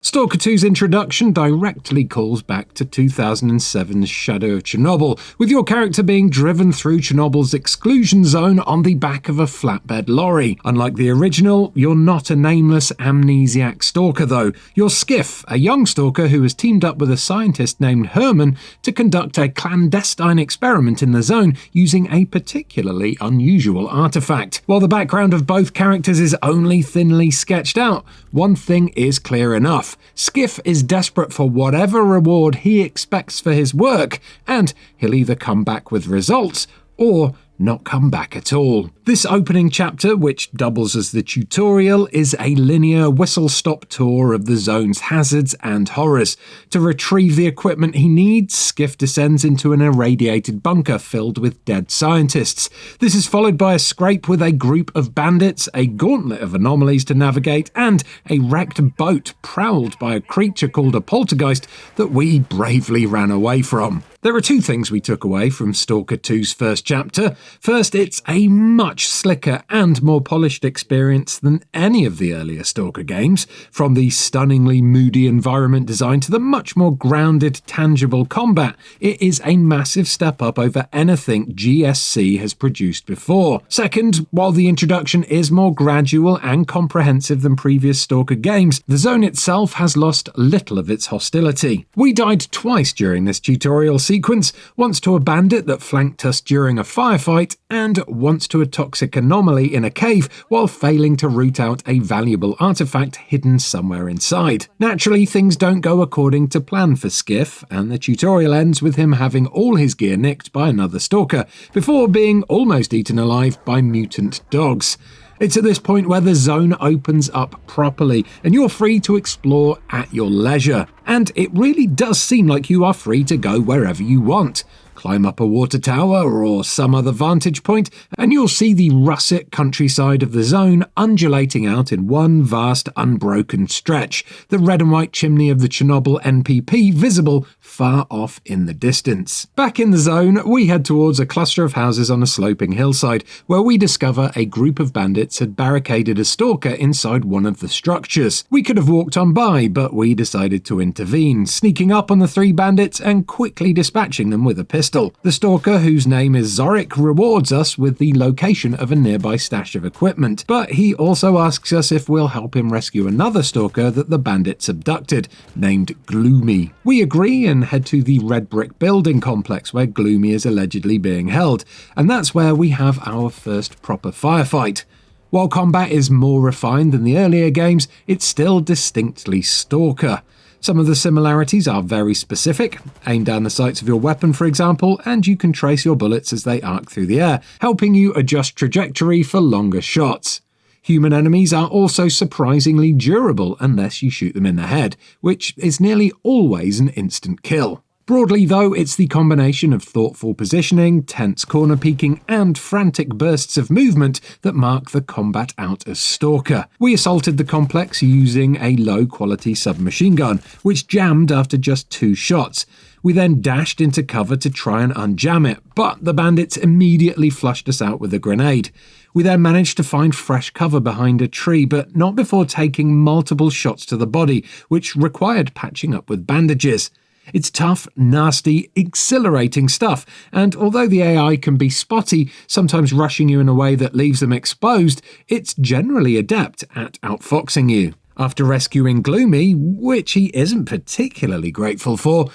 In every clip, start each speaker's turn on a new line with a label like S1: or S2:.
S1: Stalker 2's introduction directly calls back to 2007's Shadow of Chernobyl, with your character being driven through Chernobyl's exclusion zone on the back of a flatbed lorry. Unlike the original, you're not a nameless amnesiac stalker though. You're Skiff, a young stalker who has teamed up with a scientist named Herman to conduct a clandestine experiment in the zone using a particularly unusual artifact. While the background of both characters is only thinly sketched out, one thing is clear enough. Skiff is desperate for whatever reward he expects for his work, and he'll either come back with results or not come back at all. This opening chapter, which doubles as the tutorial, is a linear whistle-stop tour of the zone's hazards and horrors. To retrieve the equipment he needs, Skiff descends into an irradiated bunker filled with dead scientists. This is followed by a scrape with a group of bandits, a gauntlet of anomalies to navigate, and a wrecked boat prowled by a creature called a poltergeist that we bravely ran away from. There are two things we took away from Stalker 2's first chapter. First, it's a much slicker and more polished experience than any of the earlier Stalker games, from the stunningly moody environment design to the much more grounded, tangible combat. It is a massive step up over anything GSC has produced before. Second, while the introduction is more gradual and comprehensive than previous Stalker games, the zone itself has lost little of its hostility. We died twice during this tutorial sequence, once to a bandit that flanked us during a firefight, and once to a toxic anomaly in a cave while failing to root out a valuable artifact hidden somewhere inside. Naturally, things don't go according to plan for Skiff, and the tutorial ends with him having all his gear nicked by another stalker, before being almost eaten alive by mutant dogs. It's at this point where the zone opens up properly, and you're free to explore at your leisure. And it really does seem like you are free to go wherever you want. Climb up a water tower or some other vantage point, and you'll see the russet countryside of the zone undulating out in one vast unbroken stretch, the red and white chimney of the Chernobyl NPP visible far off in the distance. Back in the zone, we head towards a cluster of houses on a sloping hillside, where we discover a group of bandits had barricaded a stalker inside one of the structures. We could have walked on by, but we decided to intervene, sneaking up on the three bandits and quickly dispatching them with a pistol. The stalker, whose name is Zorik, rewards us with the location of a nearby stash of equipment, but he also asks us if we'll help him rescue another stalker that the bandits abducted, named Gloomy. We agree and head to the red brick building complex where Gloomy is allegedly being held, and that's where we have our first proper firefight. While combat is more refined than the earlier games, it's still distinctly Stalker. Some of the similarities are very specific. Aim down the sights of your weapon, for example, and you can trace your bullets as they arc through the air, helping you adjust trajectory for longer shots. Human enemies are also surprisingly durable unless you shoot them in the head, which is nearly always an instant kill. Broadly though, it's the combination of thoughtful positioning, tense corner peeking, and frantic bursts of movement that mark the combat out as Stalker. We assaulted the complex using a low-quality submachine gun, which jammed after just 2 shots. We then dashed into cover to try and unjam it, but the bandits immediately flushed us out with a grenade. We then managed to find fresh cover behind a tree, but not before taking multiple shots to the body, which required patching up with bandages. It's tough, nasty, exhilarating stuff, and although the AI can be spotty, sometimes rushing you in a way that leaves them exposed, it's generally adept at outfoxing you. After rescuing Gloomy, which he isn't particularly grateful for...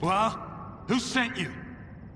S2: Well, who sent you?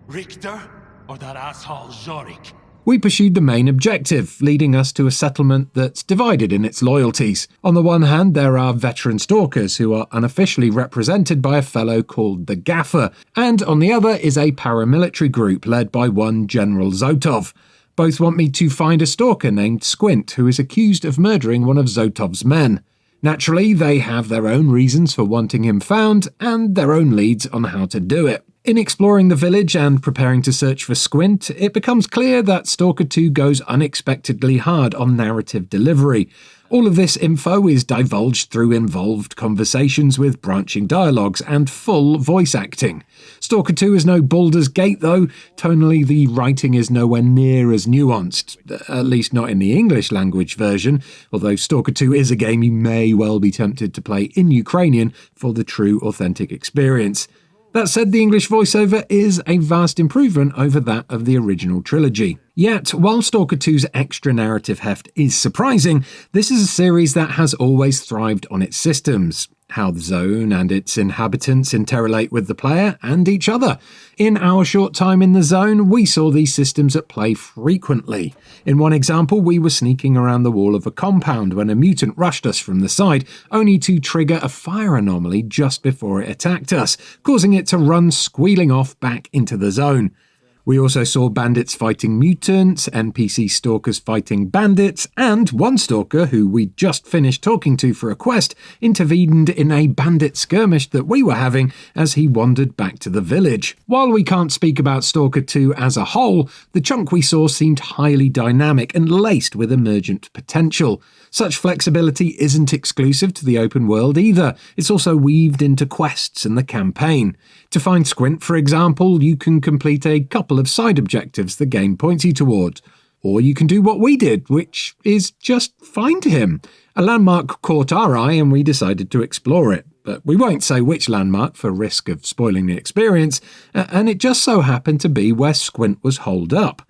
S2: Richter or that asshole Zorik?
S1: We pursued the main objective, leading us to a settlement that's divided in its loyalties. On the one hand, there are veteran stalkers who are unofficially represented by a fellow called the Gaffer, and on the other is a paramilitary group led by one General Zotov. Both want me to find a stalker named Squint who is accused of murdering one of Zotov's men. Naturally, they have their own reasons for wanting him found, and their own leads on how to do it. In exploring the village and preparing to search for Squint, it becomes clear that Stalker 2 goes unexpectedly hard on narrative delivery. All of this info is divulged through involved conversations with branching dialogues and full voice acting. Stalker 2 is no Baldur's Gate though. Tonally, the writing is nowhere near as nuanced, at least not in the English language version, although Stalker 2 is a game you may well be tempted to play in Ukrainian for the true authentic experience. That said, the English voiceover is a vast improvement over that of the original trilogy. Yet, while Stalker 2's extra narrative heft is surprising, this is a series that has always thrived on its systems. How the zone and its inhabitants interrelate with the player and each other. In our short time in the zone, we saw these systems at play frequently. In one example, we were sneaking around the wall of a compound when a mutant rushed us from the side, only to trigger a fire anomaly just before it attacked us, causing it to run squealing off back into the zone. We also saw bandits fighting mutants, NPC stalkers fighting bandits, and one stalker, who we just finished talking to for a quest, intervened in a bandit skirmish that we were having as he wandered back to the village. While we can't speak about Stalker 2 as a whole, the chunk we saw seemed highly dynamic and laced with emergent potential. Such flexibility isn't exclusive to the open world either. It's also weaved into quests and the campaign. To find Squint, for example, you can complete a couple of side objectives the game points you toward. Or you can do what we did, which is just find him. A landmark caught our eye and we decided to explore it. But we won't say which landmark for risk of spoiling the experience, and it just so happened to be where Squint was holed up.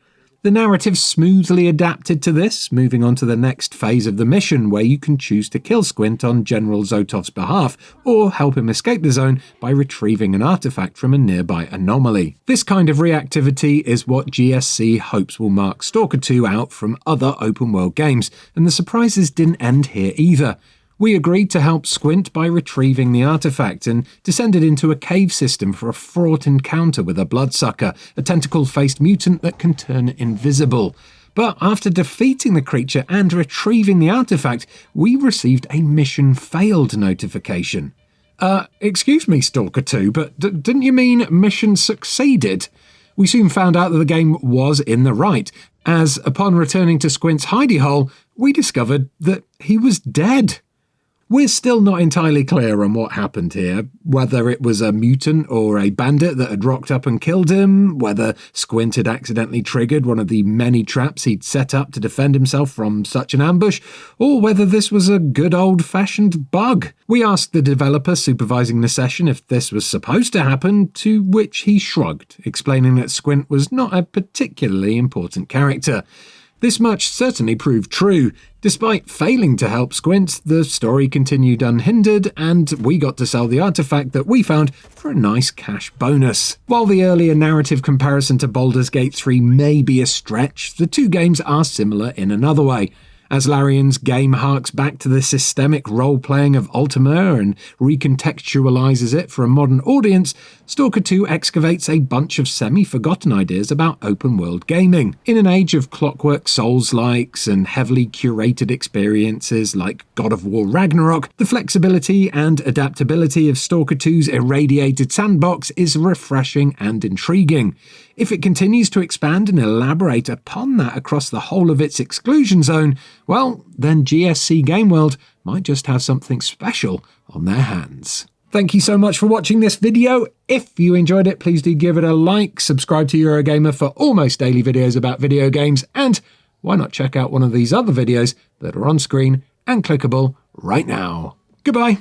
S1: The narrative smoothly adapted to this, moving on to the next phase of the mission where you can choose to kill Squint on General Zotov's behalf or help him escape the zone by retrieving an artifact from a nearby anomaly. This kind of reactivity is what GSC hopes will mark Stalker 2 out from other open world games, and the surprises didn't end here either. We agreed to help Squint by retrieving the artifact and descended into a cave system for a fraught encounter with a bloodsucker, a tentacle-faced mutant that can turn invisible. But after defeating the creature and retrieving the artifact, we received a mission failed notification. Excuse me, Stalker 2, but didn't you mean mission succeeded? We soon found out that the game was in the right, as upon returning to Squint's hidey hole, we discovered that he was dead. We're still not entirely clear on what happened here, whether it was a mutant or a bandit that had rocked up and killed him, whether Squint had accidentally triggered one of the many traps he'd set up to defend himself from such an ambush, or whether this was a good old-fashioned bug. We asked the developer supervising the session if this was supposed to happen, to which he shrugged, explaining that Squint was not a particularly important character. This much certainly proved true. Despite failing to help Squint, the story continued unhindered, and we got to sell the artifact that we found for a nice cash bonus. While the earlier narrative comparison to Baldur's Gate 3 may be a stretch, the two games are similar in another way. As Larian's game harks back to the systemic role-playing of Ultima and recontextualizes it for a modern audience, Stalker 2 excavates a bunch of semi-forgotten ideas about open-world gaming. In an age of clockwork Souls-likes and heavily curated experiences like God of War Ragnarok, the flexibility and adaptability of Stalker 2's irradiated sandbox is refreshing and intriguing. If it continues to expand and elaborate upon that across the whole of its exclusion zone, well, then GSC Game World might just have something special on their hands. Thank you so much for watching this video. If you enjoyed it, please do give it a like, subscribe to Eurogamer for almost daily videos about video games, and why not check out one of these other videos that are on screen and clickable right now. Goodbye.